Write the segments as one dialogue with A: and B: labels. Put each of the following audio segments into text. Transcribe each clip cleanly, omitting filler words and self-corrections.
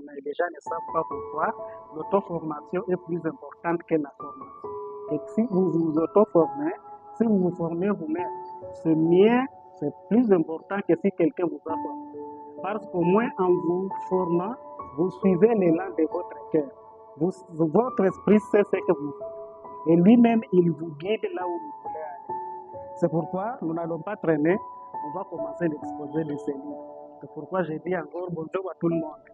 A: Mais les gens ne savent pas pourquoi l'auto-formation est plus importante que la formation. Et si vous vous auto-formez, si vous vous formez vous-même, c'est mieux, c'est plus important que si quelqu'un vous a formé. Parce qu'au moins en vous formant, vous suivez l'élan de votre cœur. Votre esprit sait ce que vous faites. Et lui-même, il vous guide là où vous voulez aller. C'est pourquoi nous n'allons pas traîner, on va commencer l'exposé de ces livres. C'est pourquoi j'ai dit encore bonjour à tout le monde.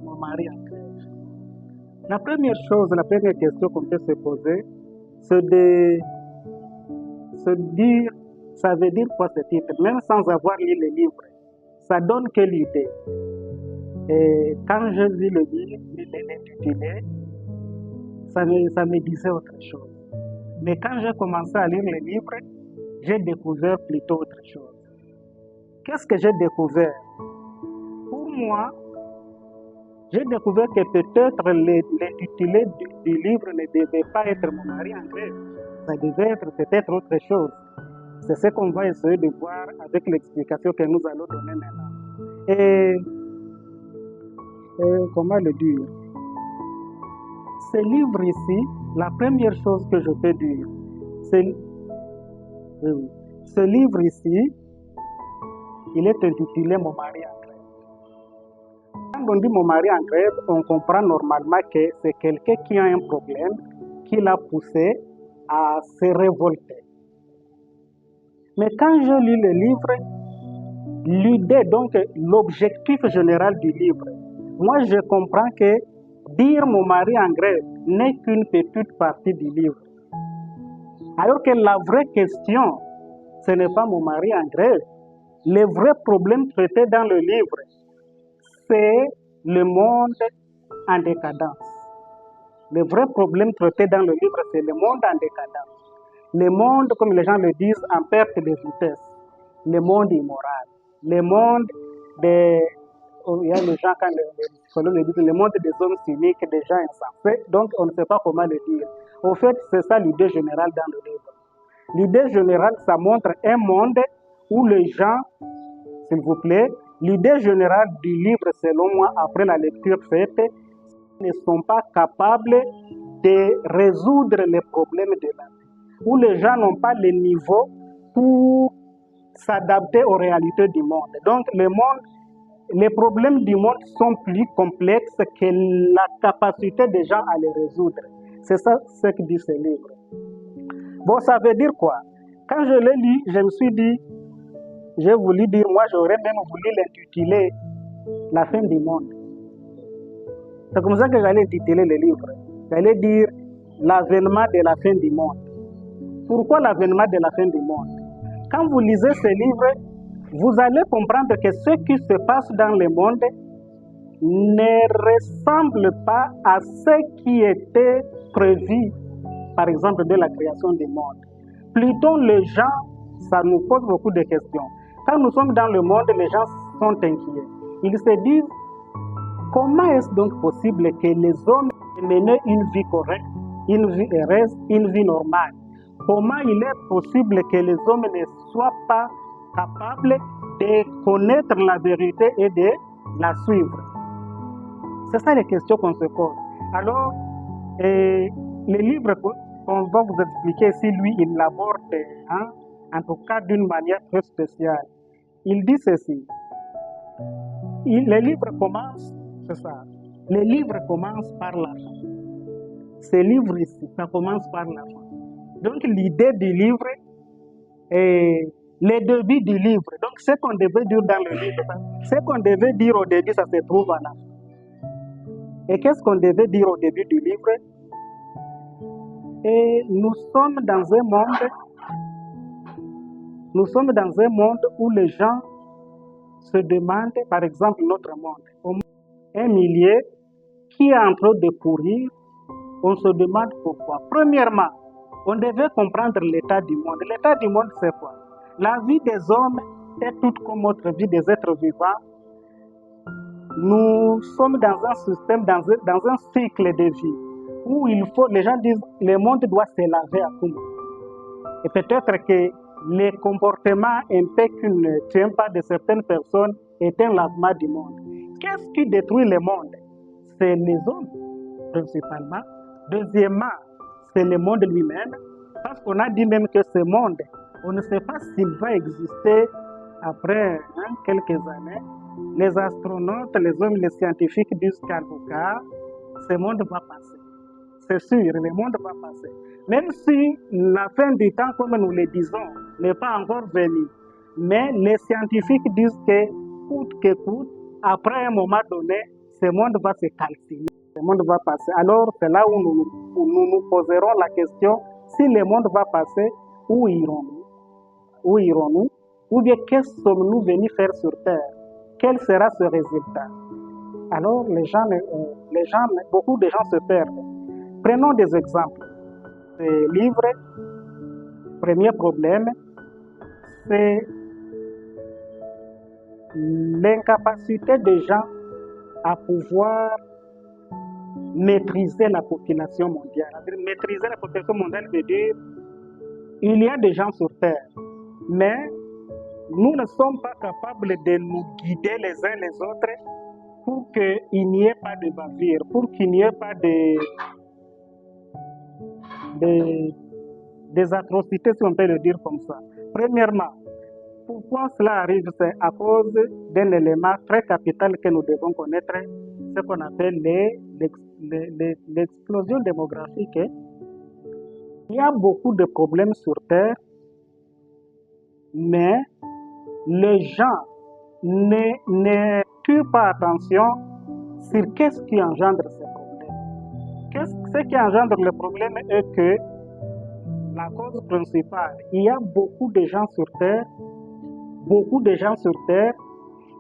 A: Mon mari en crèche. La première chose, la première question qu'on peut se poser, c'est de se dire, ça veut dire quoi ce titre, même sans avoir lu le livre. Ça donne quelle idée? Et quand je lis le livre, l'intitulé, ça me disait autre chose. Mais quand j'ai commencé à lire le livre, j'ai découvert plutôt autre chose. Qu'est-ce que j'ai découvert? Pour moi, j'ai découvert que peut-être l'intitulé du livre ne devait pas être Mon mari en grève. Ça devait être peut-être autre chose. C'est ce qu'on va essayer de voir avec l'explication que nous allons donner maintenant. Et comment le dire? Ce livre ici, la première chose que je peux dire, ce livre ici, il est intitulé Mon mari en grève. Quand on dit Mon mari en grève, on comprend normalement que c'est quelqu'un qui a un problème qui l'a poussé à se révolter. Mais quand je lis le livre, l'idée, donc l'objectif général du livre, moi je comprends que dire Mon mari en grève n'est qu'une petite partie du livre. Alors que la vraie question, ce n'est pas Mon mari en grève. Le vrai problème traité dans le livre, c'est le monde en décadence. Le vrai problème traité dans le livre, c'est le monde en décadence. Le monde, comme les gens le disent, en perte de vitesse. Le monde immoral. Le monde des... Il y a les gens, quand les psychologues le disent, le monde des hommes cyniques, des gens insensés. Donc, on ne sait pas comment le dire. Au fait, c'est ça l'idée générale dans le livre. L'idée générale, ça montre un monde où les gens, s'il vous plaît, l'idée générale du livre, selon moi, après la lecture faite, ne sont pas capables de résoudre les problèmes de la vie, où les gens n'ont pas le niveau pour s'adapter aux réalités du monde. Donc, les problèmes du monde sont plus complexes que la capacité des gens à les résoudre. C'est ça ce que dit ce livre. Bon, ça veut dire quoi? Quand je l'ai lu, je me suis dit, j'ai voulu dire, moi j'aurais même voulu l'intituler La fin du monde. C'est comme ça que j'allais intituler le livre. J'allais dire l'avènement de la fin du monde. Pourquoi l'avènement de la fin du monde? Quand vous lisez ce livre, vous allez comprendre que ce qui se passe dans le monde ne ressemble pas à ce qui était prévu, par exemple, de la création du monde. Plutôt, les gens, ça nous pose beaucoup de questions. Quand nous sommes dans le monde, les gens sont inquiets. Ils se disent, comment est-ce donc possible que les hommes mènent une vie correcte, une vie heureuse, une vie normale? Comment il est possible que les hommes ne soient pas capables de connaître la vérité et de la suivre? C'est ça les questions qu'on se pose. Alors, le livre qu'on va vous expliquer ici, lui, il l'aborde, en tout cas d'une manière très spéciale. Il dit ceci. Le livre commence, c'est ça. Le livre commence par la fin. Ce livre ici, ça commence par la fin. Donc l'idée du livre est le début du livre. Donc ce qu'on devait dire dans le livre, ce qu'on devait dire au début, ça se trouve à la fin. Et qu'est-ce qu'on devait dire au début du livre? Et nous sommes dans un monde où les gens se demandent, par exemple notre monde, un milieu qui est en train de pourrir, on se demande pourquoi. Premièrement, on devait comprendre l'état du monde. L'état du monde, c'est quoi? La vie des hommes est toute comme notre vie des êtres vivants. Nous sommes dans un système, dans un cycle de vie où les gens disent, le monde doit se laver à tout moment. Et peut-être que les comportements un peu qui ne tiennent pas de certaines personnes est un lavement du monde. qu'est-ce qui détruit le monde? C'est les hommes, principalement. Deuxièmement, c'est le monde lui-même, parce qu'on a dit même que ce monde, on ne sait pas s'il va exister après quelques années. Les astronautes, les hommes, les scientifiques disent qu'à l'avocat, ce monde va passer. C'est sûr, le monde va passer. Même si la fin du temps, comme nous le disons, n'est pas encore venue. Mais les scientifiques disent que coûte, après un moment donné, ce monde va se calciner. Le monde va passer. Alors, c'est là où nous poserons la question, si le monde va passer, où irons-nous? Où irons-nous? Ou bien, qu'est-ce que sommes-nous venus faire sur Terre? Quel sera ce résultat? Alors, beaucoup de gens se perdent. Prenons des exemples. Ces livres, premier problème, c'est l'incapacité des gens à pouvoir maîtriser la population mondiale. Maîtriser la population mondiale veut dire il y a des gens sur Terre, mais nous ne sommes pas capables de nous guider les uns les autres pour qu'il n'y ait pas de bavure, pour qu'il n'y ait pas des atrocités, si on peut le dire comme ça. Premièrement, pourquoi cela arrive? C'est à cause d'un élément très capital que nous devons connaître, ce qu'on appelle l'explosion démographique. Il y a beaucoup de problèmes sur Terre, mais les gens ne tuent pas attention sur qu'est-ce qui engendre ces problèmes. Ce qui engendre le problème est que la cause principale, il y a beaucoup de gens sur Terre,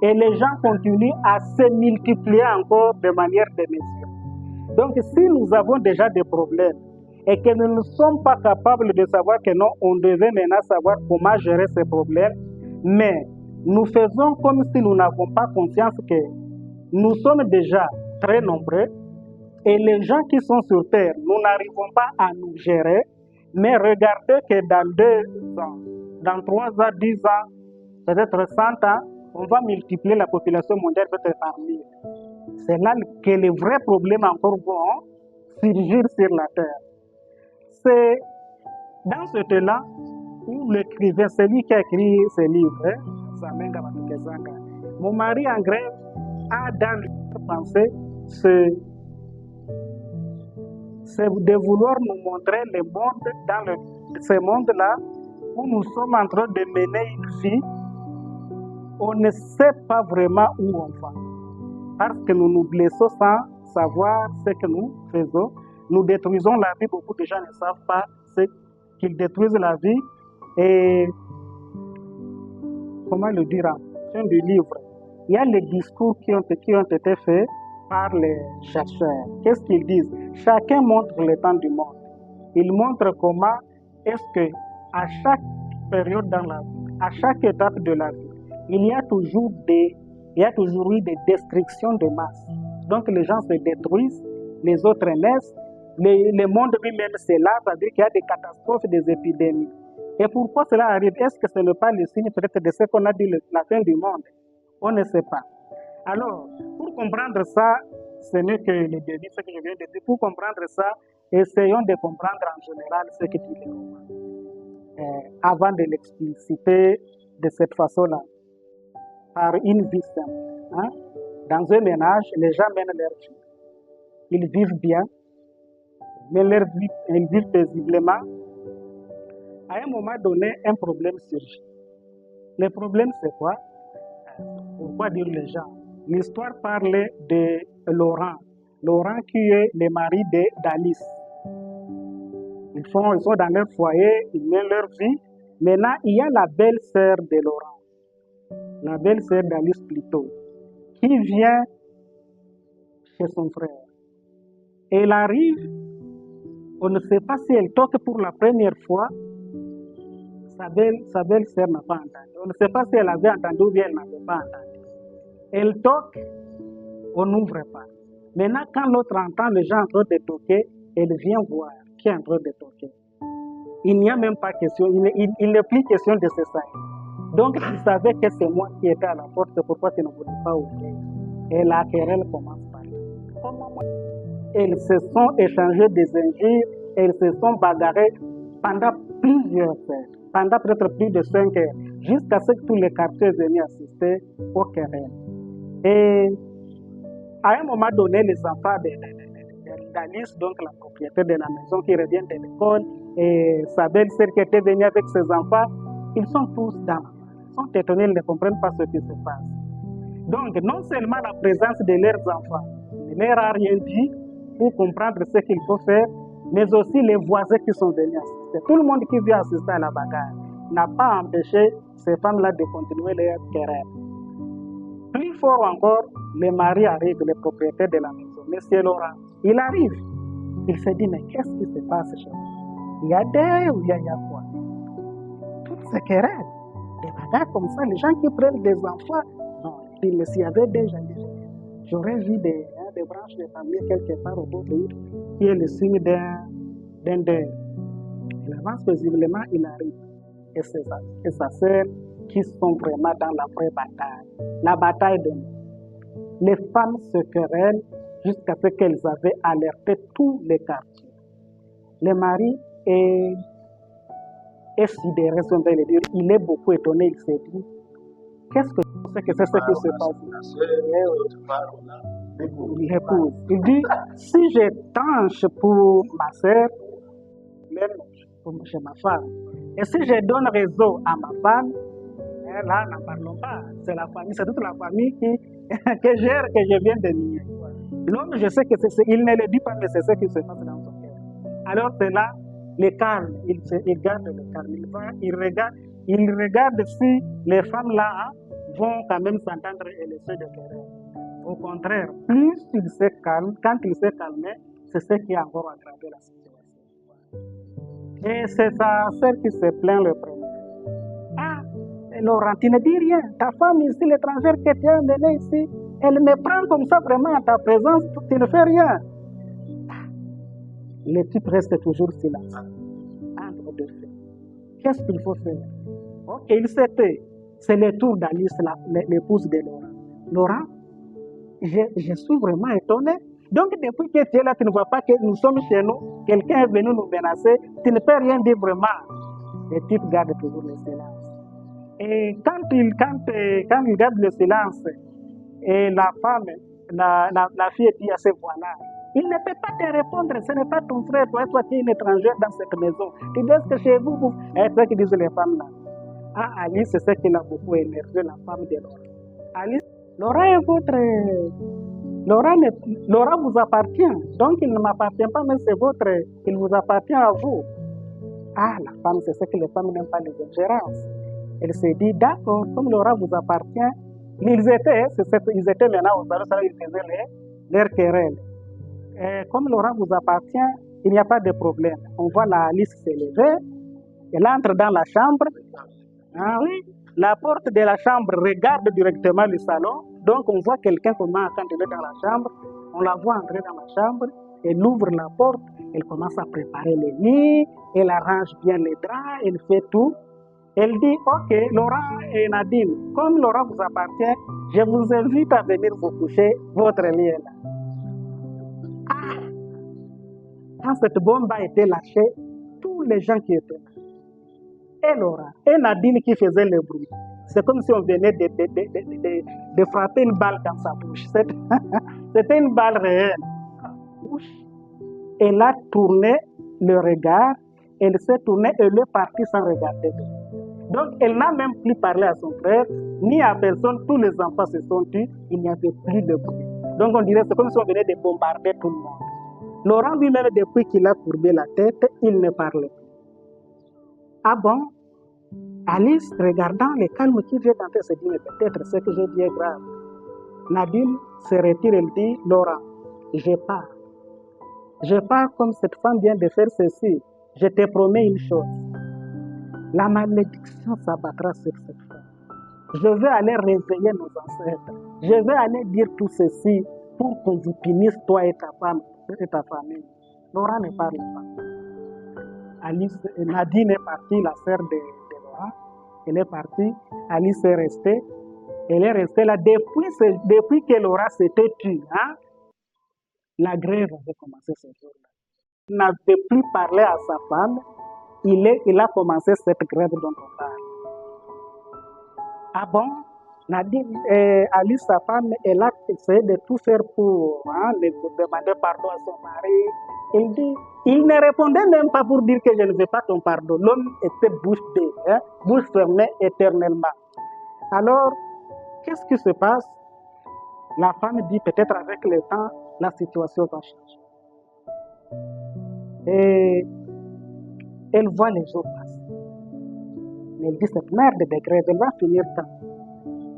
A: et les gens continuent à se multiplier encore de manière démesurée. Donc, si nous avons déjà des problèmes et que nous ne sommes pas capables de savoir que non, on devait maintenant savoir comment gérer ces problèmes, mais nous faisons comme si nous n'avons pas conscience que nous sommes déjà très nombreux et les gens qui sont sur Terre, nous n'arrivons pas à nous gérer, mais regardez que dans 2 ans, dans 3 ans, 10 ans, peut-être 100 ans, on va multiplier la population mondiale peut-être par 1000. C'est là que les vrais problèmes encore vont surgir sur la Terre. C'est dans ce temps-là où l'écrivain, celui qui a écrit ce livre, Zamenga Batukezanga, mon mari en grève, a dans le pensée c'est de vouloir nous montrer le monde dans ce monde-là où nous sommes en train de mener une vie. On ne sait pas vraiment où on va. Parce que nous nous blessons sans savoir ce que nous faisons. Nous détruisons la vie. Beaucoup de gens ne savent pas ce qu'ils détruisent la vie. Et comment le dire en fonction du livre? Il y a les discours qui ont été faits par les chercheurs. Qu'est-ce qu'ils disent? Chacun montre le temps du monde. Il montre comment est-ce que à chaque période dans la vie, à chaque étape de la vie, il y a toujours eu des destructions de masse. Donc les gens se détruisent, les autres naissent, le monde lui-même s'élève, c'est-à-dire qu'il y a des catastrophes, des épidémies. Et pourquoi cela arrive? Est-ce que ce n'est pas le signe peut-être de ce qu'on a dit, la fin du monde? On ne sait pas. Alors, pour comprendre ça, ce n'est que le début, ce que je viens de dire. Pour comprendre ça, essayons de comprendre en général ce que dit le roman, avant de l'expliciter de cette façon-là, par une vie simple. Dans un ménage, les gens mènent leur vie. Ils vivent bien, mais ils vivent paisiblement. À un moment donné, un problème surgit. Le problème, c'est quoi? Pourquoi dire les gens? L'histoire parlait de Laurent. Laurent qui est le mari d'Alice. Ils sont dans leur foyer, ils mènent leur vie. Maintenant, il y a la belle-sœur de Laurent, la belle-sœur d'Alice plutôt, qui vient chez son frère. Et elle arrive, on ne sait pas si elle toque pour la première fois. Sa belle-sœur n'a pas entendu. On ne sait pas si elle avait entendu ou bien elle n'avait pas entendu. Elle toque, on n'ouvre pas. Maintenant, quand l'autre entend les gens en train de toquer, elle vient voir qui est en train de toquer. Il n'y a même pas question, il n'est plus question de se salir. Donc, il savait que c'est moi qui étais à la porte, c'est pourquoi il ne voulait pas ouvrir. Et la querelle commence par là. Elles se sont échangées des injures, elles se sont bagarrées pendant plusieurs heures, pendant peut-être plus de 5 heures, jusqu'à ce que tous les quartiers viennent assister aux querelles. Et à un moment donné, les enfants d'Alice, donc la propriétaire de la maison qui revient de l'école, et sa belle-sœur qui était venue avec ses enfants, ils sont tous dans la ils sont étonnés, ils ne comprennent pas ce qui se passe. Donc, non seulement la présence de leurs enfants ne leur a rien dit pour comprendre ce qu'il faut faire, mais aussi les voisins qui sont venus assister. Tout le monde qui vient assister à la bagarre n'a pas empêché ces femmes-là de continuer leur querelle. Plus fort encore, le mari arrive, le propriétaire de la maison, Monsieur Laurent. Il arrive. Il se dit, mais qu'est-ce qui se passe chez nous? Il y a des ou il y a quoi? Toutes ces querelles, des bagarres comme ça, les gens qui prennent des enfants, non, il dit, mais s'il y avait déjà, j'aurais vu des branches de famille quelque part autour de lui, qui est le signe d'un deuil. Il avance paisiblement, il arrive. Et c'est ça, et sa sœur qui sont vraiment dans la vraie bataille. La bataille de nous. Les femmes se querellent jusqu'à ce qu'elles avaient alerté tous les quartiers. Le mari est sidéré, on va le dire. Il est beaucoup étonné, il s'est dit, qu'est-ce que c'est ce qui se passe? Il épouse. Il dit, si je tranche pour ma sœur, chez ma femme, et si je donne raison à ma femme, là, n'en parlons pas. C'est la famille, c'est toute la famille que je viens de nier. L'homme, je sais que il ne le dit pas, mais c'est ce qui se passe dans son cœur. Alors c'est là, le calme, il garde le calme. Il regarde si les femmes là vont quand même s'entendre et laisser de querelle. Au contraire, plus il se calme, quand il s'est calmé, c'est ce qui a encore aggravé la situation. Et c'est sa sœur qui se plaint le premier. Ah, Laurent, tu ne dis rien. Ta femme ici, l'étrangère que tu as emmenée ici, elle me prend comme ça vraiment en ta présence, tu ne fais rien. Le type reste toujours silencieux. Entre deux faits. Qu'est-ce qu'il faut faire? Ok, il s'est fait. C'est le tour d'Alice, l'épouse de Laurent. Laurent, je suis vraiment étonné. Donc, depuis que tu es là, tu ne vois pas que nous sommes chez nous, quelqu'un est venu nous menacer, tu ne peux rien dire vraiment. Le type garde toujours le silence. Et quand il garde le silence, et la femme, la fille dit à ce voix-là, il ne peut pas te répondre, ce n'est pas ton frère, toi qui es une étrangère dans cette maison. Tu dis que chez vous, c'est ce que disent les femmes là. Ah, Alice, c'est ce qui l'a beaucoup énervé, la femme de Laurent. Alice, Laurent est votre... Laurent vous appartient, donc il ne m'appartient pas, mais c'est votre, il vous appartient à vous. Ah, la femme, c'est ce que les femmes n'aiment pas, les ingérences. Elle s'est dit, d'accord, comme Laurent vous appartient, ils étaient maintenant au salon, ils faisaient leur querelle. Comme Laurent vous appartient, il n'y a pas de problème. On voit la Alice se lever, elle entre dans la chambre. Ah oui, la porte de la chambre regarde directement le salon. Donc on voit quelqu'un comment quand elle est dans la chambre, on la voit entrer dans la chambre, elle ouvre la porte, elle commence à préparer le lit, elle arrange bien les draps, elle fait tout. Elle dit, ok, Laurent et Nadine, comme Laurent vous appartient, je vous invite à venir vous coucher, votre lit est là. Ah! Quand cette bombe a été lâchée, tous les gens qui étaient là, et Laurent, et Nadine qui faisait le bruit, c'est comme si on venait de frapper une balle dans sa bouche. C'était une balle réelle. Elle a tourné le regard, elle s'est tournée et elle est partie sans regarder. Donc, elle n'a même plus parlé à son frère, ni à personne. Tous les enfants se sont tus, il n'y avait plus de bruit. Donc, on dirait que c'est comme si on venait de bombarder tout le monde. Laurent lui-même, depuis qu'il a courbé la tête, il ne parlait plus. Ah bon? Alice, regardant le calme qui vient d'entrer, se dit, mais peut-être ce que j'ai dit est grave. Nadine se retire, elle dit, Laurent, je pars. Je pars comme cette femme vient de faire ceci. Je te promets une chose. La malédiction s'abattra sur cette femme. Je vais aller réveiller nos ancêtres. Je vais aller dire tout ceci pour qu'on vous punisse, toi et ta femme et ta famille. Laurent ne parle pas. Alice, Nadine est partie, la sœur de Laurent. Elle est partie. Alice est restée. Elle est restée là depuis que Laura s'était tue. Hein? La grève avait commencé ce jour-là. Il n'avait plus parlé à sa femme. Il a commencé cette grève dont on parle. Ah bon? Nadine, Alice, sa femme, elle a essayé de tout faire pour demander pardon à son mari. Il ne répondait même pas pour dire que je ne veux pas ton pardon. L'homme était bouche bée, hein, bouche fermée éternellement. Alors, qu'est-ce qui se passe? La femme dit peut-être avec le temps, la situation va changer. Et elle voit les jours passer. Mais elle dit cette merde de grève, elle va finir quand?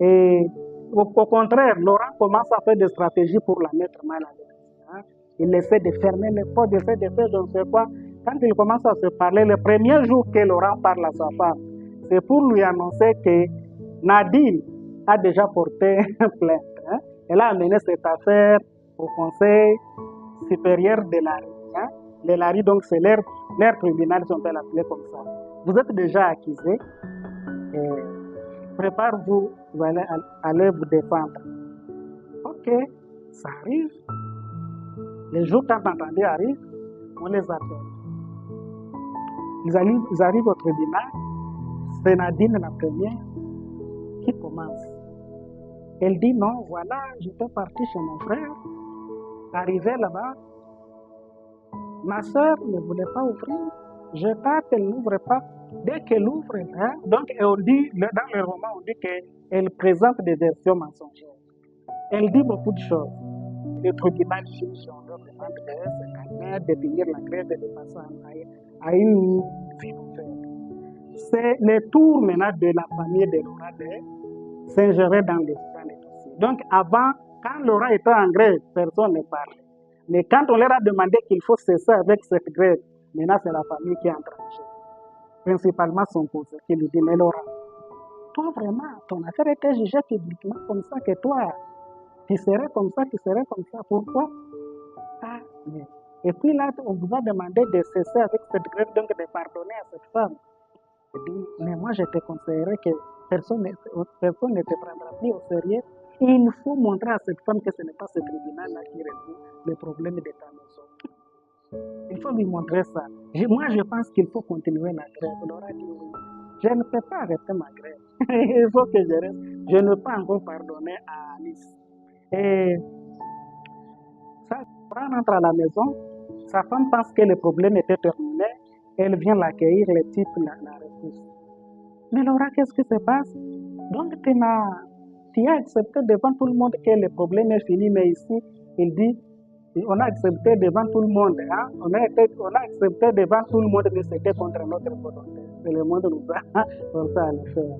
A: Et au contraire, Laurent commence à faire des stratégies pour la mettre mal à l'aise. Hein? Il essaie de fermer les portes, il essaie de faire je ne sais quoi. Quand il commence à se parler, le premier jour que Laurent parle à sa femme, c'est pour lui annoncer que Nadine a déjà porté plainte. Hein? Elle a amené cette affaire au Conseil supérieur de l'ARI. Hein? Le l'ARI, donc, c'est leur tribunal, si on peut l'appeler comme ça. Vous êtes déjà accusé. Prépare-vous, vous allez aller vous défendre. Ok, ça arrive. Les jours tant entendus arrivent, on les appelle. Ils arrivent au tribunal. C'est Nadine la première qui commence. Elle dit non, voilà, j'étais partie chez mon frère. Arrivée là-bas, ma soeur ne voulait pas ouvrir. Je tape, elle n'ouvre pas. Dès qu'elle ouvre, hein, donc on dit, dans le roman, on dit qu'elle présente des versions mensongères. Elle dit beaucoup de choses. Le tribunal juge, on leur demande de se calmer, de finir la grève et de passer à une vie nouvelle. C'est le tour maintenant de la famille de Laura de s'ingérer dans les dossiers. Donc avant, quand Laura était en grève, personne ne parlait. Mais quand on leur a demandé qu'il faut cesser avec cette grève, maintenant c'est la famille qui est en train de gérer. Principalement son cousin qui lui dit, mais Laura, toi vraiment, ton affaire était jugée publiquement comme ça que toi, tu serais comme ça, pourquoi? Ah, mais. Et puis là, on vous a demandé de cesser avec cette grève, donc de pardonner à cette femme. Je dis, mais moi je te conseillerais que personne ne te prendra plus au sérieux. Et il faut montrer à cette femme que ce n'est pas ce tribunal-là qui résout les problèmes de ta maison. Il faut lui montrer ça. Moi, je pense qu'il faut continuer la grève. Laura dit oui. Je ne peux pas arrêter ma grève. Il faut que je reste. Je ne peux pas encore pardonner à Alice. Et ça, quand on rentre à la maison, sa femme pense que le problème était terminé. Elle vient l'accueillir, le type la repousse. Mais Laura, qu'est-ce qui se passe? Donc, tu as accepté devant tout le monde que le problème est fini, mais ici, il dit, on a accepté devant tout le monde. Hein? On a accepté devant tout le monde, mais c'était contre notre volonté. Et le monde nous a forcé à le faire.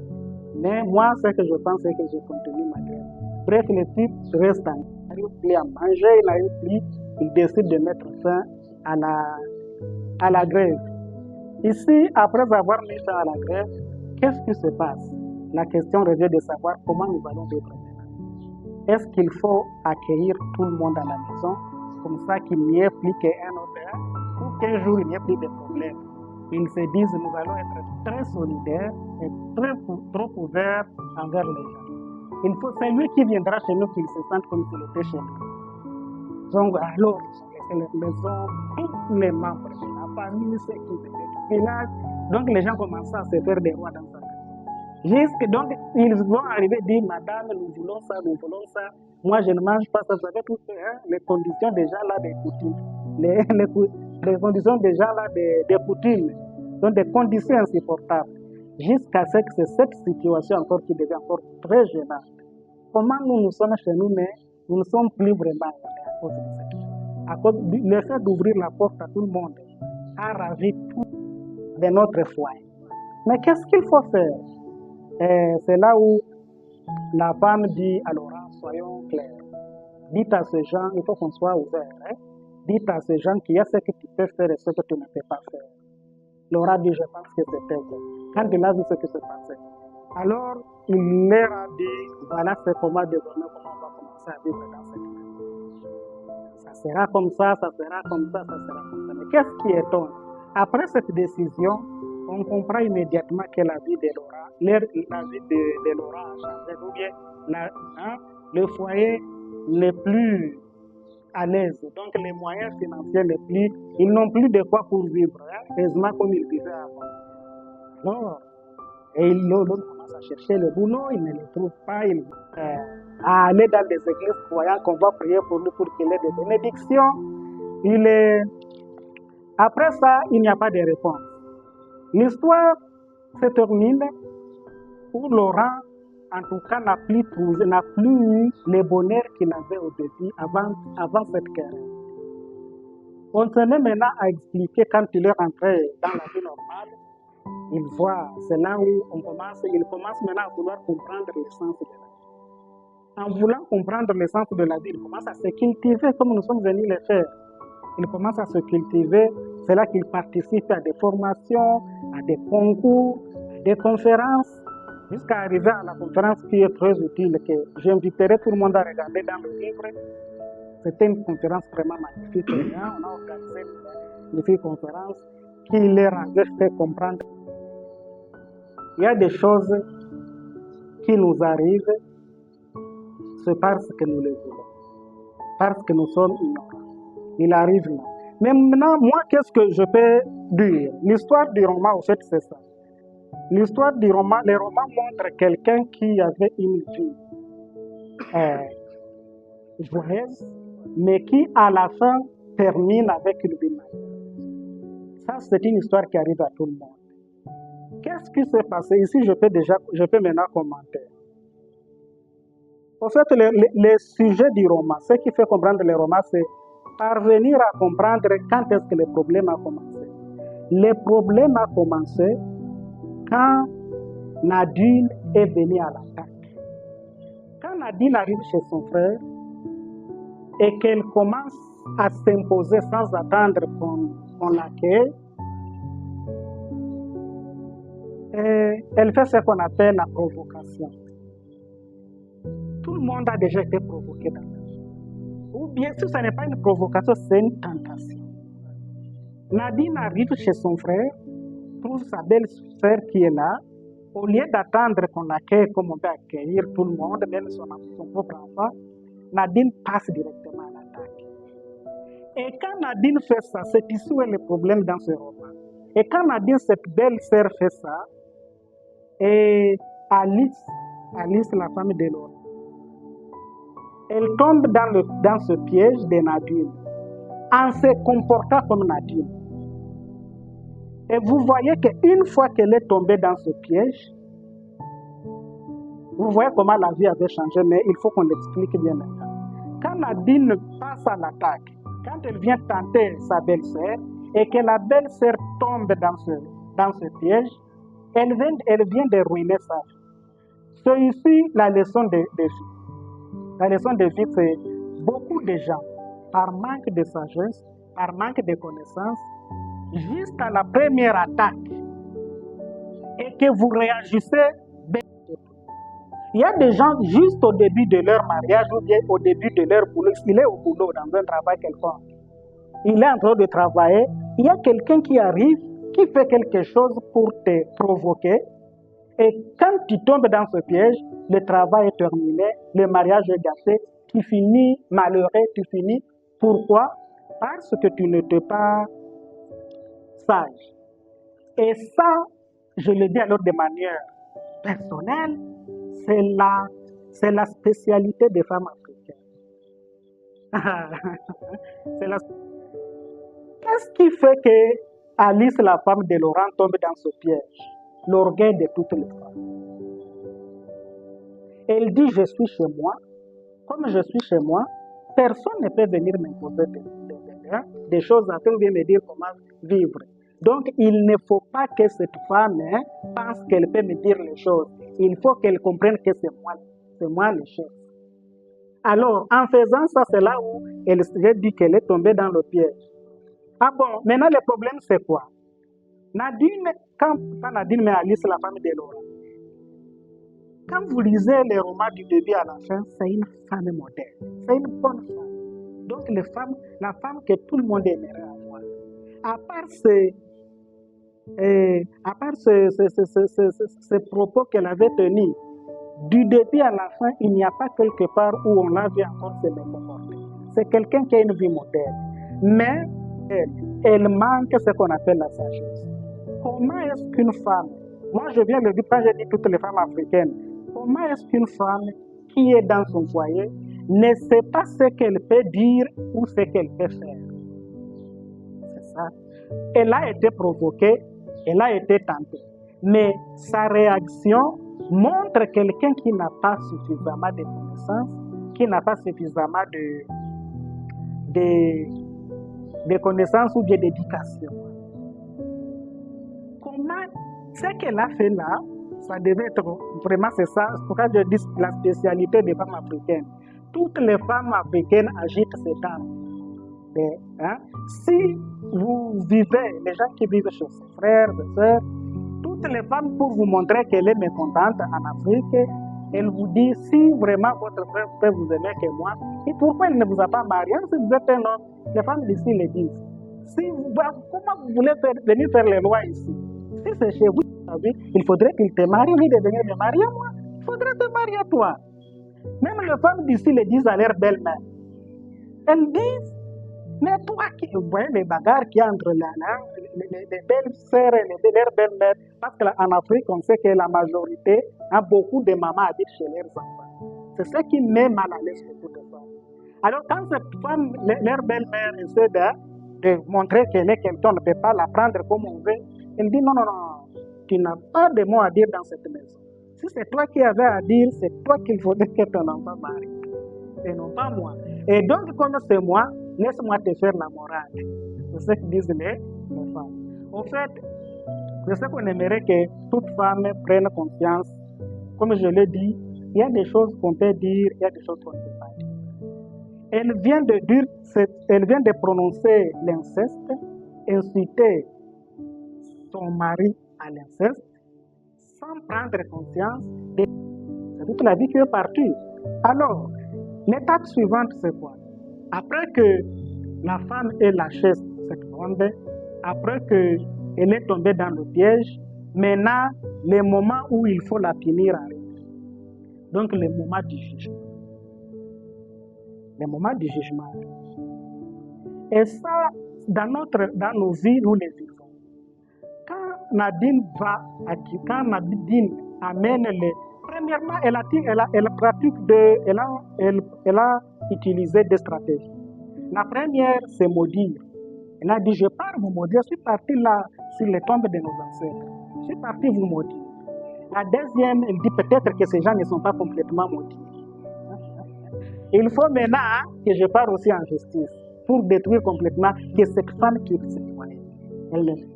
A: Mais moi, ce que je pense, c'est que je continue ma grève. Bref, le type reste en. Il n'arrive plus à manger, il n'arrive plus. Il décide de mettre fin à la grève. Ici, après avoir mis fin à la grève, qu'est-ce qui se passe? La question revient de savoir comment nous allons vivre maintenant. Est-ce qu'il faut accueillir tout le monde à la maison, comme ça qu'il n'y ait plus qu'un autre, ou qu'un jour il n'y ait plus de problème? Ils se disent, nous allons être très solidaires et trop ouverts envers les gens. C'est lui qui viendra chez nous qu'il se sente comme s'il était chez nous. Donc, alors, ils ont laissé les maisons, tous les membres de la famille, ceux qui étaient du village. Donc, les gens commencent à se faire des rois dans sa vie. Donc, ils vont arriver et dire, madame, nous voulons ça. Moi, je ne mange pas ça. Vous savez toutes les conditions déjà là des coutumes. Les conditions déjà là des coutumes. Donc, des conditions insupportables. Jusqu'à ce que c'est cette situation encore qui devient encore très gênante. Comment nous sommes chez nous, mais nous ne sommes plus vraiment à cause de cette chose. À cause le fait d'ouvrir la porte à tout le monde a ravi tout de notre foyer. Mais qu'est-ce qu'il faut faire? C'est là où la femme dit à Laurent, soyons clairs. Dites à ces gens, il faut qu'on soit ouvert. Hein? Dites à ces gens qu'il y a ce que tu peux faire et ce que tu ne peux pas faire. Laurent dit, je pense que c'était vrai. Quand il a vu ce qui se passait. Alors, il leur a dit, voilà, c'est comment désormais, comment on va commencer à vivre dans cette vie. Ça sera comme ça, ça sera comme ça, ça sera comme ça. Mais qu'est-ce qui étonne? Après cette décision, on comprend immédiatement que la vie de Laura, a changé, ou bien hein, le foyer n'est plus à l'aise. Donc les moyens financiers ils n'ont plus de quoi pour vivre, hein, aisément comme ils vivaient avant. Alors, l'homme commence à chercher le boulot, il ne le trouve pas, à aller dans des églises croyant qu'on va prier pour lui pour qu'il ait des bénédictions. Après ça, il n'y a pas de réponse. L'histoire se termine où Laurent, en tout cas, n'a plus eu le bonheur qu'il avait au début avant cette querelle. On tenait maintenant à expliquer quand il est rentré dans la vie normale. Il voit, c'est là où il commence maintenant à vouloir comprendre l'essence de la vie. En voulant comprendre l'essence de la vie, il commence à se cultiver comme nous sommes venus le faire. Il commence à se cultiver, c'est là qu'il participe à des formations, à des concours, à des conférences, jusqu'à arriver à la conférence qui est très utile, que j'inviterai tout le monde à regarder dans le livre. C'était une conférence vraiment magnifique. On a organisé une magnifique conférence qui leur avait fait comprendre. Il y a des choses qui nous arrivent, c'est parce que nous les voulons, parce que nous sommes ignorants. Il arrive là. Mais maintenant, moi, qu'est-ce que je peux dire? L'histoire du roman, au fait, c'est ça. L'histoire du roman, les romans montrent quelqu'un qui avait une vie joyeuse, mais qui, à la fin, termine avec une vie malheureuse. Ça, c'est une histoire qui arrive à tout le monde. Qu'est-ce qui s'est passé? Ici, je peux maintenant commenter. En fait, le sujet du roman, ce qui fait comprendre le roman, c'est parvenir à comprendre quand est-ce que le problème a commencé. Le problème a commencé quand Nadine est venue à l'attaque. Quand Nadine arrive chez son frère et qu'elle commence à s'imposer sans attendre qu'on l'accueille, elle fait ce qu'on appelle la provocation. Tout le monde a déjà été provoqué dans la vie. Ou bien, si ce n'est pas une provocation, c'est une tentation. Nadine arrive chez son frère, trouve sa belle-sœur qui est là. Au lieu d'attendre qu'on l'accueille comme on peut accueillir tout le monde, même son propre enfant, Nadine passe directement à l'attaque. Et quand Nadine fait ça, c'est ici où est le problème dans ce roman. Et quand Nadine, cette belle-sœur, fait ça, et Alice, la femme de Laurent, elle tombe dans ce piège de Nadine, en se comportant comme Nadine. Et vous voyez qu'une fois qu'elle est tombée dans ce piège, vous voyez comment la vie avait changé, mais il faut qu'on l'explique bien maintenant. Quand Nadine passe à l'attaque, quand elle vient tenter sa belle-sœur, et que la belle-sœur tombe dans ce piège, elle vient de ruiner sa vie. C'est ici la leçon de vie. La leçon de vie, c'est beaucoup de gens, par manque de sagesse, par manque de connaissances, juste à la première attaque, et que vous réagissez bien. Il y a des gens, juste au début de leur mariage ou bien au début de leur boulot, il est au boulot dans un travail quelconque, il est en train de travailler, il y a quelqu'un qui arrive, qui fait quelque chose pour te provoquer, et quand tu tombes dans ce piège, le travail est terminé, le mariage est gâché, tu finis malheureux, tu finis. Pourquoi? Parce que tu n'étais pas sage. Et ça, je le dis alors de manière personnelle, c'est la spécialité des femmes africaines. Qu'est-ce qui fait que Alice, la femme de Laurent, tombe dans ce piège? L'orgueil de toutes les femmes. Elle dit, je suis chez moi. Comme je suis chez moi, personne ne peut venir m'imposer des choses à faire, bien me dire comment vivre. Donc, il ne faut pas que cette femme pense qu'elle peut me dire les choses. Il faut qu'elle comprenne que c'est moi le chef. Alors, en faisant ça, c'est là où j'ai dit qu'elle est tombée dans le piège. Ah bon, maintenant le problème c'est quoi? Nadine, quand Nadine met Alice, la femme de Laurent, quand vous lisez les romans du début à la fin, c'est une femme moderne, c'est une bonne femme. Donc la femme que tout le monde aimerait avoir. À part ces propos qu'elle avait tenus Du début à la fin, il n'y a pas quelque part où on l'a vu encore se comporter. C'est quelqu'un qui a une vie modèle. Mais elle manque ce qu'on appelle la sagesse. Comment est-ce qu'une femme, moi je viens de dire, quand j'ai dit toutes les femmes africaines, comment est-ce qu'une femme qui est dans son foyer ne sait pas ce qu'elle peut dire ou ce qu'elle peut faire? C'est ça. Elle a été provoquée, elle a été tentée. Mais sa réaction montre quelqu'un qui n'a pas suffisamment de connaissances, qui n'a pas suffisamment de connaissances ou bien d'éducation. Comment, ce qu'elle a fait là, ça devait être vraiment, c'est ça, c'est pourquoi je dis la spécialité des femmes africaines. Toutes les femmes africaines agitent cette arme. Si vous vivez, les gens qui vivent chez ses frères, ses sœurs, toutes les femmes, pour vous montrer qu'elle est mécontente en Afrique, elle vous dit, si vraiment votre frère peut vous aimer que moi, et pourquoi il ne vous a pas marié? Si vous êtes un homme, les femmes d'ici le disent. Comment vous voulez venir faire les lois ici? Si c'est chez vous, il faudrait qu'il te marie, lui de venir me marier à moi. Il faudrait te marier à toi. Même les femmes d'ici le disent à leur belle-mère. Elles disent, mais toi, vous voyez les bagarres qu'il y a entre les belles-sœurs et leurs belles-mères, parce qu'en Afrique, on sait que la majorité a beaucoup de mamans habitent chez leurs enfants. C'est ce qui met mal à l'aise beaucoup de femmes. Alors, quand cette femme, leur belle-mère essaie de montrer qu'elle est quelqu'un, on ne peut pas la prendre comme on veut, elle dit non, tu n'as pas de mots à dire dans cette maison. Si c'est toi qui avais à dire, c'est toi qu'il faudrait que ton enfant marie, et non pas moi. Et donc, comme c'est moi, laisse-moi te faire la morale. C'est ce que disent les femmes. En fait, c'est ce qu'on aimerait que toute femme prenne conscience. Comme je l'ai dit, il y a des choses qu'on peut dire, il y a des choses qu'on ne peut pas dire. Elle vient de prononcer l'inceste, inciter son mari à l'inceste, sans prendre conscience de toute la vie qui est partie. Alors, l'étape suivante, c'est quoi? Après que la femme ait lâché cette bombe, après qu'elle est tombée dans le piège, maintenant, le moment où il faut la punir arrive. Donc, le moment du jugement. Le moment du jugement. Et ça, dans nos vies, nous les vivons. Quand Nadine amène premièrement, elle a utilisé des stratégies. La première, c'est maudire. Elle a dit, je pars vous maudire, je suis parti là sur les tombes de nos ancêtres. Je suis parti vous maudire. La deuxième, elle dit peut-être que ces gens ne sont pas complètement maudits. Il faut maintenant que je pars aussi en justice pour détruire complètement que cette femme qui est citoyenne.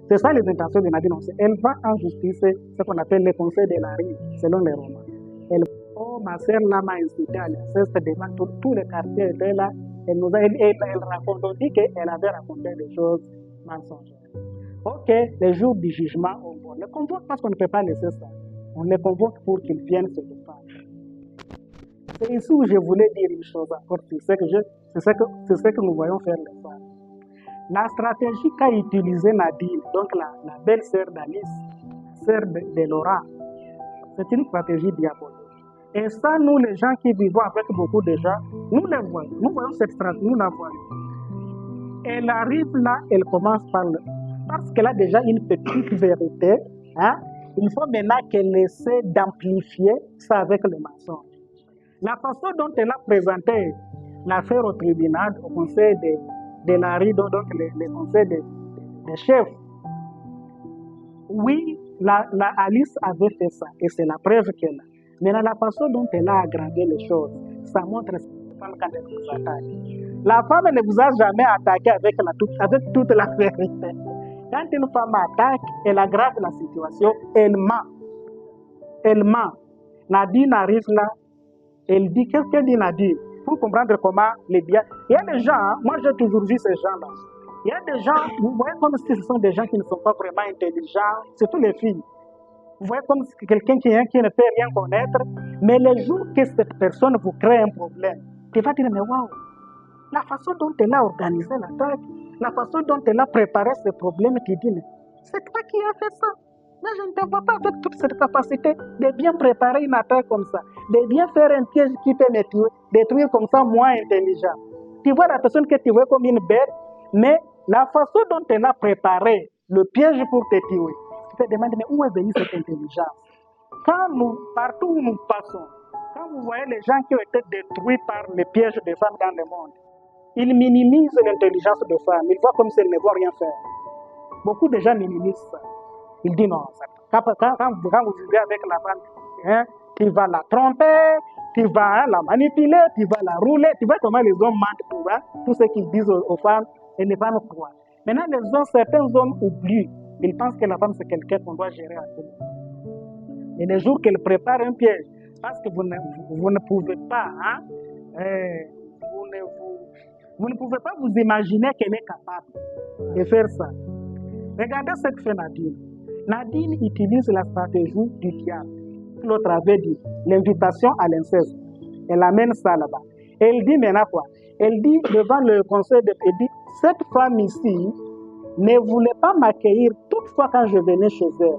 A: C'est ça les intentions de Nadine. Elle va en justice, ce qu'on appelle le conseil de la rue, selon les romans. Ma sœur là m'a incité à l'inceste devant tous les quartiers étaient là. Elle raconte, on dit qu'elle avait raconté des choses mensongères. Ok, le jour du jugement, on les convoque parce qu'on ne peut pas laisser ça. On les convoque pour qu'ils viennent se défendre. C'est ici où je voulais dire une chose encore, c'est ce que nous voyons faire les femmes. La stratégie qu'a utilisée Nadine, donc la belle-sœur d'Alice, sœur de Laura, c'est une stratégie diabolique. Et ça, nous, les gens qui vivons avec beaucoup de gens, nous les voyons. Nous voyons cette stratégie, nous la voyons. Elle arrive là, elle commence parce qu'elle a déjà une petite vérité. Il faut maintenant qu'elle essaie d'amplifier ça avec le mensonge. La façon dont elle a présenté l'affaire au tribunal, au conseil de la rue, donc le conseil des chefs, oui, la Alice avait fait ça, et c'est la preuve qu'elle a. Mais dans la façon dont elle a aggravé les choses, ça montre cette femme quand elle vous attaque. La femme ne vous a jamais attaqué avec toute la vérité. Quand une femme attaque, elle aggrave la situation, elle ment. Elle ment. Nadine arrive là, elle dit, qu'est-ce qu'elle dit Nadine? Pour comprendre comment les biens. Il y a des gens, moi j'ai toujours vu ces gens-là. Il y a des gens, vous voyez comme si ce sont des gens qui ne sont pas vraiment intelligents, surtout les filles. Vous voyez comme quelqu'un qui ne peut rien connaître, mais le jour que cette personne vous crée un problème, tu vas dire, mais waouh, la façon dont elle a organisé l'attaque, la façon dont elle a préparé ce problème, tu dis, mais c'est toi qui as fait ça. Mais je ne te vois pas avec toute cette capacité de bien préparer une attaque comme ça, de bien faire un piège qui peut me tuer, détruire comme ça, moins intelligent. Tu vois la personne que tu vois comme une bête, mais la façon dont elle a préparé le piège pour te tuer, tu te demandes, mais où est venue cette intelligence? Partout où nous passons, quand vous voyez les gens qui ont été détruits par les pièges des femmes dans le monde, ils minimisent l'intelligence des femmes, ils voient comme si elles ne vont rien faire. Beaucoup de gens minimisent ça. Ils disent non, quand vous vivez avec la femme, hein, tu vas la tromper, tu vas la manipuler, tu vas la rouler, tu vois comment les hommes mentent pour tout ce qu'ils disent aux femmes, et les femmes croient. Maintenant, certains hommes oublient, ils pensent que la femme c'est quelqu'un qu'on doit gérer à tout. Et les jours qu'elle prépare un piège, parce que vous ne pouvez pas, hein, vous ne pouvez pas vous imaginer qu'elle est capable de faire ça. Regardez ce que fait Nadine. Nadine utilise la stratégie du diable. L'autre avait dit l'invitation à l'inceste. Elle amène ça là-bas. Elle dit maintenant quoi? Elle dit devant le conseil elle dit, cette femme ici ne voulait pas m'accueillir toutefois quand je venais chez elle.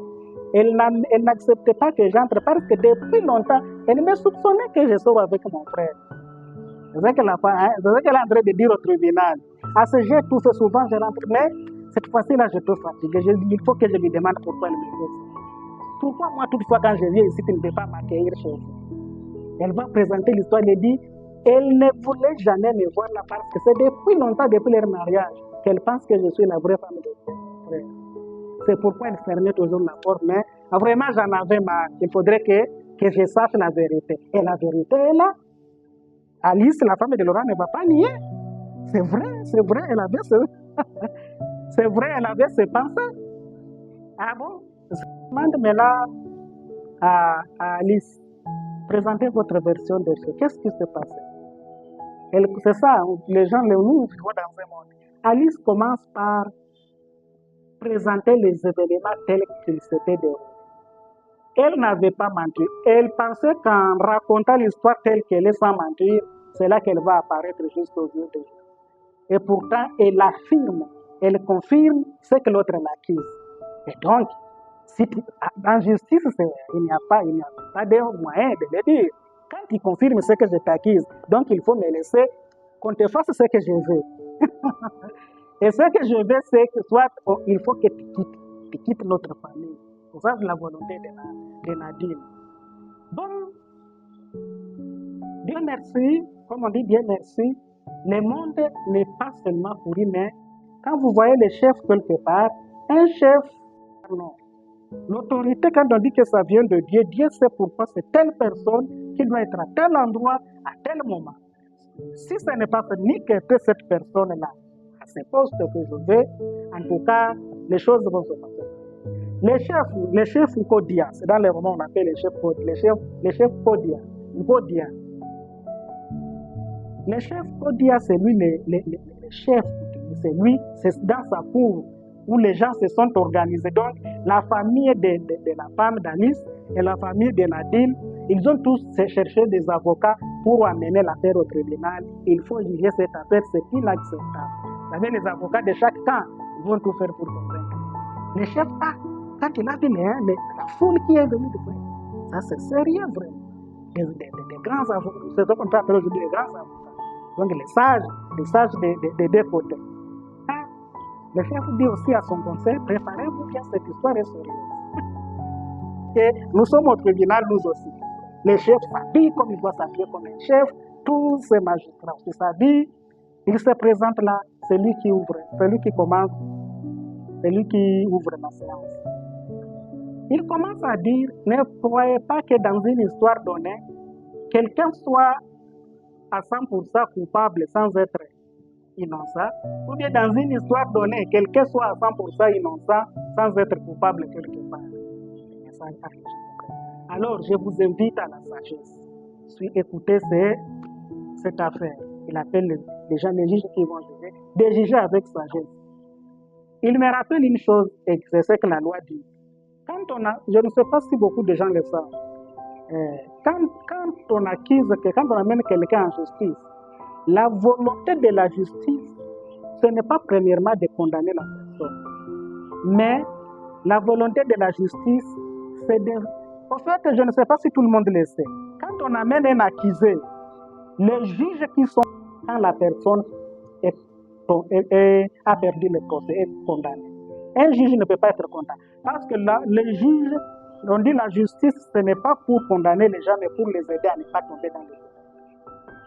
A: Elle n'acceptait pas que j'entre parce que depuis longtemps, elle me soupçonnait que je sors avec mon frère. C'est ça qu'elle est en train de dire au tribunal. À ce j'ai tout fait souvent, je rentre, mais cette fois-ci-là, je te fatigue. Il faut que je lui demande pourquoi elle me fait ça. Pourquoi moi, toutefois, quand je viens ici, tu ne peux pas m'accueillir chez vous? Elle va présenter l'histoire, elle dit, elle ne voulait jamais me voir là parce que c'est depuis longtemps, depuis leur mariage, qu'elle pense que je suis la vraie femme de son frère. C'est pourquoi elle fermait toujours la porte, mais vraiment, j'en avais marre. Il faudrait que je sache la vérité. Et la vérité est là. Alice, la femme de Laurent, ne va pas nier. C'est vrai, elle avait c'est vrai, elle avait ses pensées. Ah bon? Je demande maintenant à Alice, présentez votre version des choses. Qu'est-ce qui s'est passé? C'est ça, les gens, nous vivons dans un monde. Alice commence par présenter les événements tels qu'ils s'étaient déroulés. Elle n'avait pas menti. Elle pensait qu'en racontant l'histoire telle qu'elle est sans mentir, c'est là qu'elle va apparaître jusqu'aux yeux des gens. Et pourtant, elle affirme, elle confirme ce que l'autre l'accuse. Et donc, en justice, il n'y a pas de moyen de le dire. Quand tu confirmes ce que je t'accuse, donc il faut me laisser qu'on te fasse ce que je veux. Et ce que je veux, c'est que soit il faut que tu quittes notre famille. Ça, c'est la volonté de Nadine. Bon, Dieu merci, comme on dit, Dieu merci, le monde n'est pas seulement pourri, mais quand vous voyez les chefs quelque part, un chef, non. L'autorité, quand on dit que ça vient de Dieu, Dieu sait pourquoi c'est telle personne qui doit être à tel endroit, à tel moment. Si ce n'est pas ni que cette personne-là, à ce poste que je veux, en tout cas, les choses vont se passer. Les chefs Kodia, c'est dans les romans on appelle les chefs Kodia. Les chefs Kodia. Le chef Kodia, c'est lui le chef. C'est dans sa cour où les gens se sont organisés. Donc, la famille de la femme d'Alice et la famille de Nadine, ils ont tous cherché des avocats pour amener l'affaire au tribunal. Il faut juger cette affaire, c'est inacceptable. Vous savez, les avocats de chaque camp vont tout faire pour convaincre. Le chef A, quand il a vu la foule qui est venue de faire, ça c'est sérieux vraiment. Des grands avocats, c'est ce qu'on peut appeler aujourd'hui les grands avocats. Donc les sages des deux côtés. Le chef dit aussi à son conseil, préparez-vous bien, cette histoire est sérieuse. Et nous sommes au tribunal, nous aussi. Les chefs s'habillent comme ils doivent s'habiller comme un chef, tous ces magistrats aussi s'habillent. Il se présente là, c'est lui qui ouvre, c'est lui qui commence, c'est lui qui ouvre la séance. Il commence à dire, ne croyez pas que dans une histoire donnée, quelqu'un soit à 100% coupable sans être innocent, ou bien dans une histoire donnée, quelqu'un soit à 100% innocent sans être coupable quelque part. Alors, je vous invite à la sagesse. Écoutez cette affaire. Il appelle les gens, les juges qui vont juger, de juger avec sagesse. Il me rappelle une chose, et c'est ce que la loi dit. Je ne sais pas si beaucoup de gens le savent, quand on accuse, quand on amène quelqu'un en justice, la volonté de la justice, ce n'est pas premièrement de condamner la personne, mais La volonté de la justice, c'est de... En fait, je ne sais pas si tout le monde le sait. Quand on amène un accusé, les juges qui sont quand la personne a perdu le procès, est condamné. Un juge ne peut pas être condamné. Parce que là, les juges, on dit la justice, ce n'est pas pour condamner les gens, mais pour les aider à ne pas tomber dans le jeu.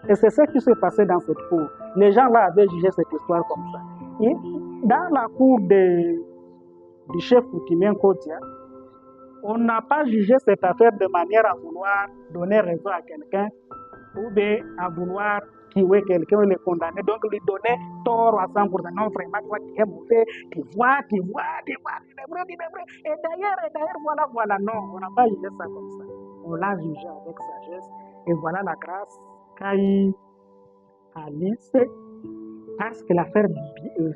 A: Et c'est ce qui s'est passé dans cette cour. Les gens là avaient jugé cette histoire comme ça. Et dans la cour du chef coutumier Kodia, on n'a pas jugé cette affaire de manière à vouloir donner raison à quelqu'un ou bien à vouloir tuer quelqu'un ou le condamner, donc lui donner tort à 100%. Non, vraiment, toi, tu es mauvais, tu vois, il est vrai. Et d'ailleurs, voilà. Non, on n'a pas jugé ça comme ça. On l'a jugé avec sagesse. Et voilà la grâce qu'a eu Alice, parce que l'affaire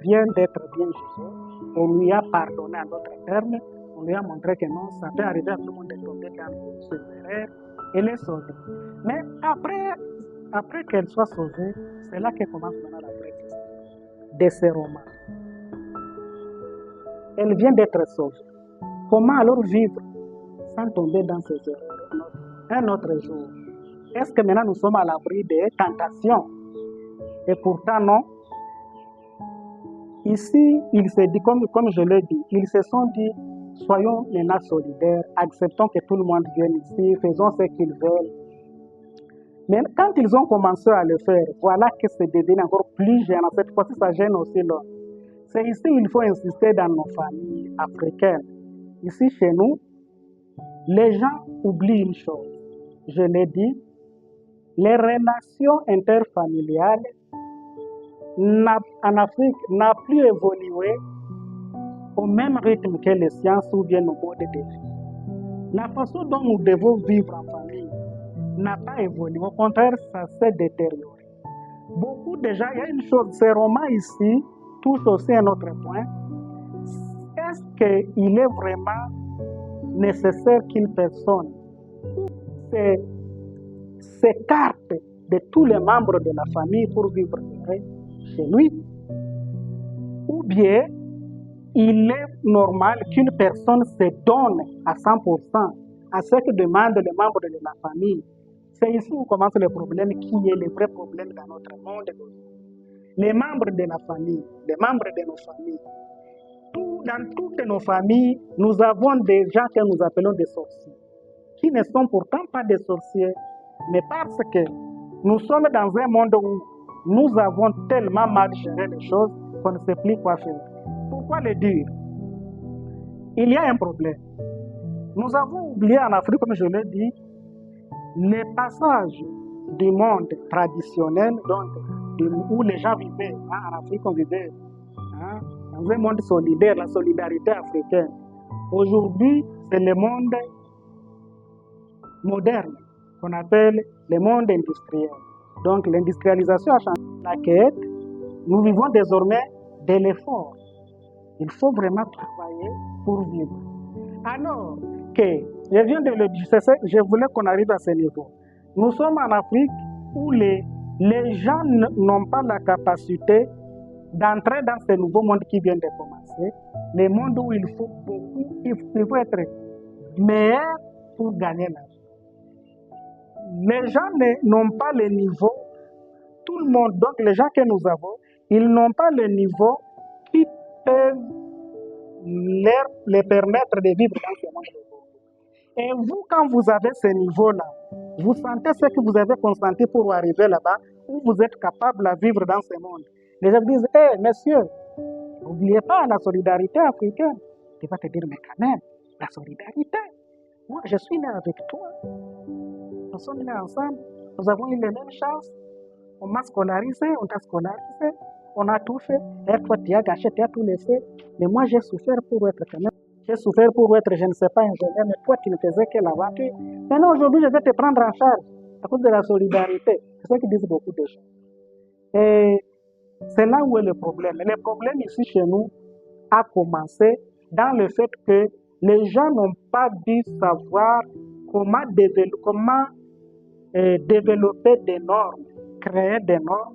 A: vient d'être bien jugée. On lui a pardonné à notre terme. On lui a montré que non, ça peut arriver à tout le monde de tomber dans ce erreur. Elle est sauvée. Mais après qu'elle soit sauvée, c'est là que commence maintenant la vraie question de ces romans. Elle vient d'être sauvée. Comment alors vivre sans tomber dans ces erreurs un autre jour? Est-ce que maintenant nous sommes à l'abri des tentations? Et pourtant non. Ici, il s'est dit, comme je l'ai dit, ils se sont dit, soyons maintenant solidaires, acceptons que tout le monde vienne ici, faisons ce qu'ils veulent. Mais quand ils ont commencé à le faire, voilà que c'est devenu encore plus gênant. Cette fois-ci, ça gêne aussi l'homme. C'est ici qu'il faut insister dans nos familles africaines. Ici, chez nous, les gens oublient une chose. Je l'ai dit, les relations interfamiliales en Afrique n'a plus évolué au même rythme que les sciences ou bien nos modes de vie. La façon dont nous devons vivre en famille n'a pas évolué. Au contraire, ça s'est détérioré. Beaucoup déjà, il y a une chose, ces romans ici touchent aussi un autre point. Est-ce qu'il est vraiment nécessaire qu'une personne s'écarte de tous les membres de la famille pour vivre heureux chez lui? Ou bien il est normal qu'une personne se donne à 100% à ce que demandent les membres de la famille? C'est ici où commence le problème qui est le vrai problème dans notre monde. Les membres de la famille, les membres de nos familles, dans toutes nos familles, nous avons des gens que nous appelons des sorciers, qui ne sont pourtant pas des sorciers, mais parce que nous sommes dans un monde où nous avons tellement mal géré les choses qu'on ne sait plus quoi faire. Pourquoi le dire? Il y a un problème. Nous avons oublié en Afrique, comme je l'ai dit, les passages du monde traditionnel, donc où les gens vivaient. En Afrique, on vivait dans un monde solidaire, la solidarité africaine. Aujourd'hui, c'est le monde moderne, qu'on appelle le monde industriel. Donc, l'industrialisation a changé la quête. Nous vivons désormais de l'effort. Il faut vraiment travailler pour vivre. Alors que, je viens de le dire, je voulais qu'on arrive à ce niveau. Nous sommes en Afrique où les gens n'ont pas la capacité d'entrer dans ce nouveau monde qui vient de commencer. Le monde où il faut être meilleur pour gagner la vie. Les gens n'ont pas le niveau, tout le monde, donc les gens que nous avons, ils n'ont pas le niveau qui peut les permettre de vivre dans ce monde. Et vous, quand vous avez ce niveau-là, vous sentez ce que vous avez consenti pour arriver là-bas, où vous êtes capable de vivre dans ce monde. Les gens disent, hé, messieurs, n'oubliez pas la solidarité africaine. Tu vas te dire, mais quand même, la solidarité. Moi, je suis né avec toi. Nous sommes nés ensemble. Nous avons eu les mêmes chances. On m'a scolarisé, on t'a scolarisé. On a tout fait. Et toi, tu as gâché, tu as tout laissé. Mais moi, j'ai souffert pour être quand même. J'ai souffert pour être, je ne sais pas, ingénieur, mais toi, tu ne faisais que la voiture. Maintenant, aujourd'hui, je vais te prendre en charge à cause de la solidarité. C'est ce que disent beaucoup de gens. Et c'est là où est le problème. Et le problème ici chez nous a commencé dans le fait que les gens n'ont pas dû savoir comment développer des normes, créer des normes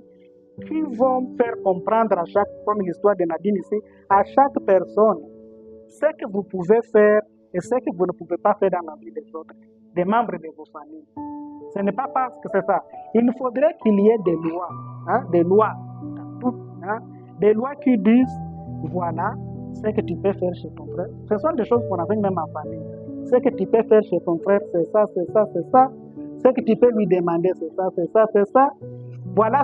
A: qui vont faire comprendre à chaque, comme l'histoire de Nadine ici, à chaque personne ce que vous pouvez faire et ce que vous ne pouvez pas faire dans la vie des autres, des membres de vos familles. Ce n'est pas parce que c'est ça. Il faudrait qu'il y ait des lois, des lois, des lois qui disent, voilà, ce que tu peux faire chez ton frère. Ce sont des choses qu'on enseigne même en famille. Ce que tu peux faire chez ton frère, c'est ça, c'est ça, c'est ça. Ce que tu peux lui demander, c'est ça, c'est ça, c'est ça. Voilà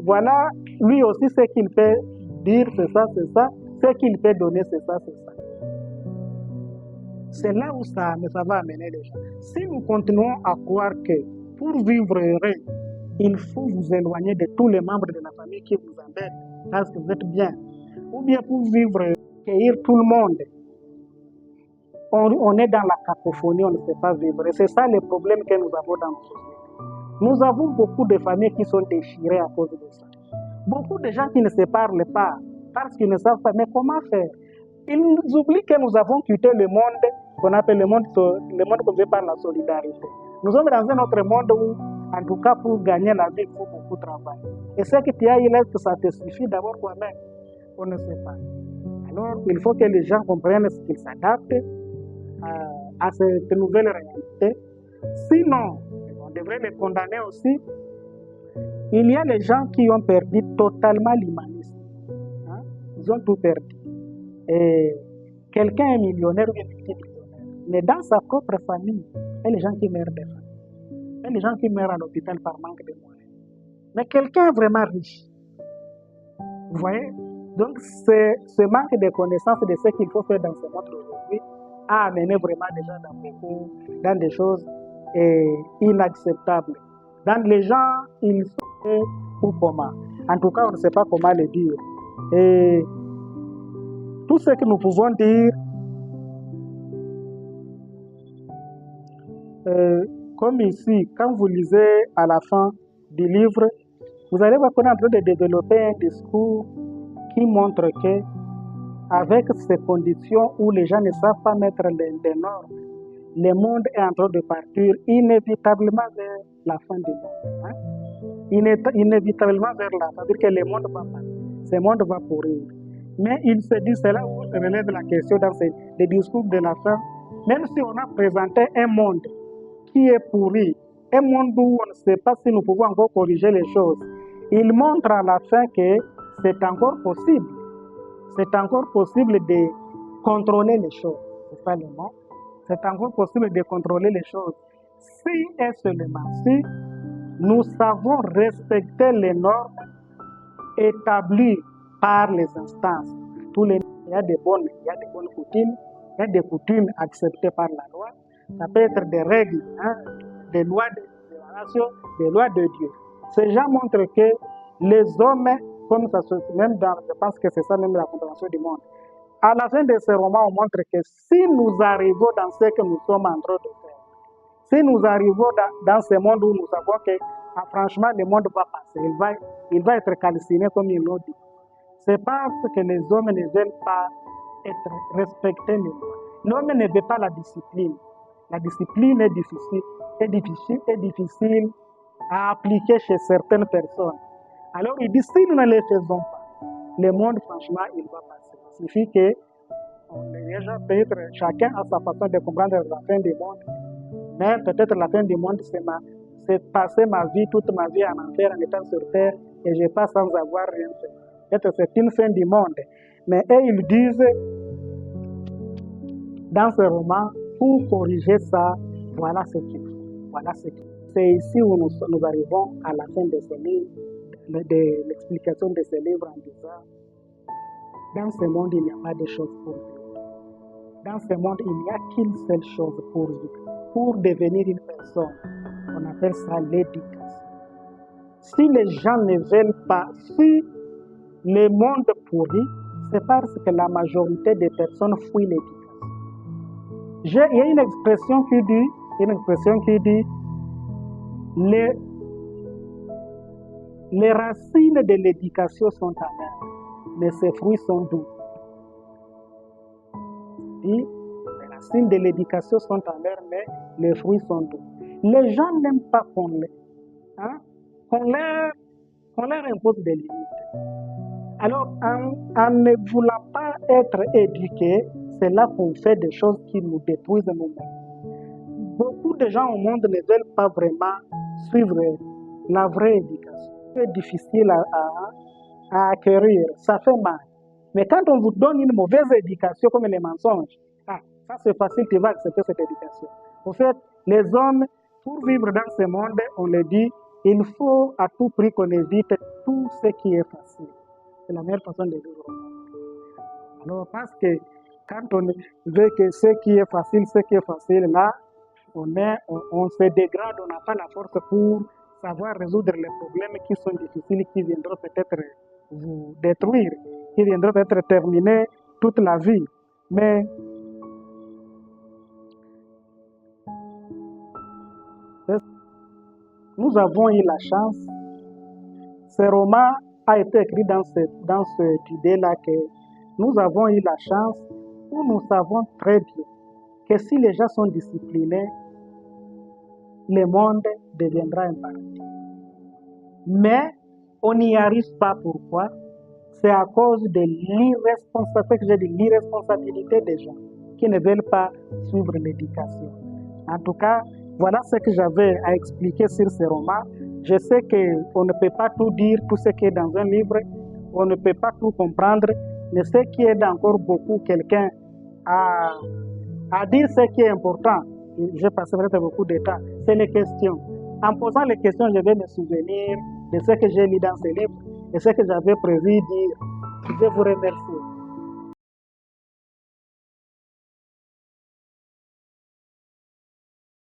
A: voilà lui aussi ce qu'il peut dire, c'est ça, c'est ça. Ce qu'il peut donner, c'est ça, c'est ça. C'est là où ça va amener les gens. Si nous continuons à croire que pour vivre heureux, il faut vous éloigner de tous les membres de la famille qui vous embêtent parce que vous êtes bien, ou bien pour vivre heureux, accueillir tout le monde, on est dans la cacophonie, on ne sait pas vivre. Et c'est ça le problème que nous avons dans nos sociétés. Nous avons beaucoup de familles qui sont déchirées à cause de ça. Beaucoup de gens qui ne se parlent pas parce qu'ils ne savent pas. Mais comment faire? Ils oublient que nous avons quitté le monde qu'on appelle le monde conduit par la solidarité. Nous sommes dans un autre monde où, en tout cas, pour gagner la vie, il faut beaucoup travailler. Et ce que tu as, il est que ça te suffit d'abord toi-même. On ne sait pas. Alors, il faut que les gens comprennent qu'ils s'adaptent à cette nouvelle réalité. Sinon, on devrait les condamner aussi. Il y a les gens qui ont perdu totalement l'humanisme. Ils ont tout perdu. Et quelqu'un est millionnaire ou est multimillionnaire. Mais dans sa propre famille, il y a les gens qui meurent de faim. Il y a les gens qui meurent à l'hôpital par manque de moyens. Mais quelqu'un est vraiment riche. Vous voyez? Donc, ce manque de connaissances de ce qu'il faut faire dans ce monde aujourd'hui a amené vraiment des gens dans des choses inacceptables. Dans les gens, ils sont ou comment. En tout cas, on ne sait pas comment le dire. Et tout ce que nous pouvons dire, comme ici, quand vous lisez à la fin du livre, vous allez voir qu'on est en train de développer un discours qui montre que, avec ces conditions où les gens ne savent pas mettre des normes, le monde est en train de partir inévitablement vers la fin du monde. Inévitablement vers la fin, c'est-à-dire que le monde va passer, ce monde va pourrir. Mais il se dit, c'est là où se relève la question dans les discours de la fin, même si on a présenté un monde qui est pourri, un monde où on ne sait pas si nous pouvons encore corriger les choses, il montre à la fin que c'est encore possible. C'est encore possible de contrôler les choses. C'est ça le mot. C'est encore possible de contrôler les choses. Si et seulement si nous savons respecter les normes établies par les instances. Il y a des bonnes coutumes, il y a des coutumes acceptées par la loi. Ça peut être des règles, des lois de la nation, des lois de Dieu. Ces gens montrent que les hommes, comme ça se même je pense que c'est ça même la compréhension du monde. À la fin de ce roman, on montre que si nous arrivons dans ce que nous sommes en train de faire, si nous arrivons dans ce monde où nous savons que, franchement, le monde va passer, il va être calciné comme ils l'ont dit. C'est parce que les hommes ne veulent pas être respectés. L'homme ne veut pas la discipline. La discipline est difficile à appliquer chez certaines personnes. Alors il dit, si nous ne les faisons pas, le monde, franchement, il va passer. Il suffit que peut-être chacun a sa façon de comprendre la fin du monde. Mais peut-être la fin du monde, c'est passer ma vie, toute ma vie en enfer, en étant sur terre, et je passe sans avoir rien fait. Peut-être c'est une fin du monde. Mais eux, ils disent, dans ce roman, pour corriger ça, voilà ce qu'il faut. Voilà ce qu'il faut. C'est ici où nous arrivons à la fin de ce livre, de l'explication de ce livre en disant, dans ce monde, il n'y a pas de choses pour vivre. Dans ce monde, il n'y a qu'une seule chose pour vivre. Pour devenir une personne, on appelle ça l'éducation. Si les gens ne veulent pas, si le monde pourrit, c'est parce que la majorité des personnes fuient l'éducation. Il y a une expression qui dit, les racines de l'éducation sont amères, mais ses fruits sont doux. Les racines de l'éducation sont amères, mais les fruits sont doux. Les gens n'aiment pas qu'on leur impose des limites. Alors, en ne voulant pas être éduqués, c'est là qu'on fait des choses qui nous détruisent nous-mêmes. Beaucoup de gens au monde ne veulent pas vraiment suivre la vraie éducation. C'est difficile à acquérir, ça fait mal. Mais quand on vous donne une mauvaise éducation comme les mensonges, ça c'est facile, tu vas accepter cette éducation. En fait, les hommes, pour vivre dans ce monde, on le dit, il faut à tout prix qu'on évite tout ce qui est facile. C'est la meilleure façon de vivre au monde. Alors, parce que quand on veut que ce qui est facile, là, on se dégrade, on n'a pas la force pour savoir résoudre les problèmes qui sont difficiles, qui viendront peut-être vous détruire, qui viendront peut-être terminer toute la vie. Mais nous avons eu la chance, ce roman a été écrit dans cette idée-là que nous avons eu la chance où nous savons très bien que si les gens sont disciplinés, le monde deviendra un paradis. Mais on n'y arrive pas. Pourquoi? C'est à cause de l'irresponsabilité des gens qui ne veulent pas suivre l'éducation. En tout cas, voilà ce que j'avais à expliquer sur ce roman. Je sais qu'on ne peut pas tout dire, tout ce qui est dans un livre, on ne peut pas tout comprendre, mais ce qui aide encore beaucoup quelqu'un à dire ce qui est important, je passe peut-être beaucoup de temps, c'est les questions. En posant les questions, je vais me souvenir de ce que j'ai lu dans ce livre et ce que j'avais prévu dire. Je vous remercie.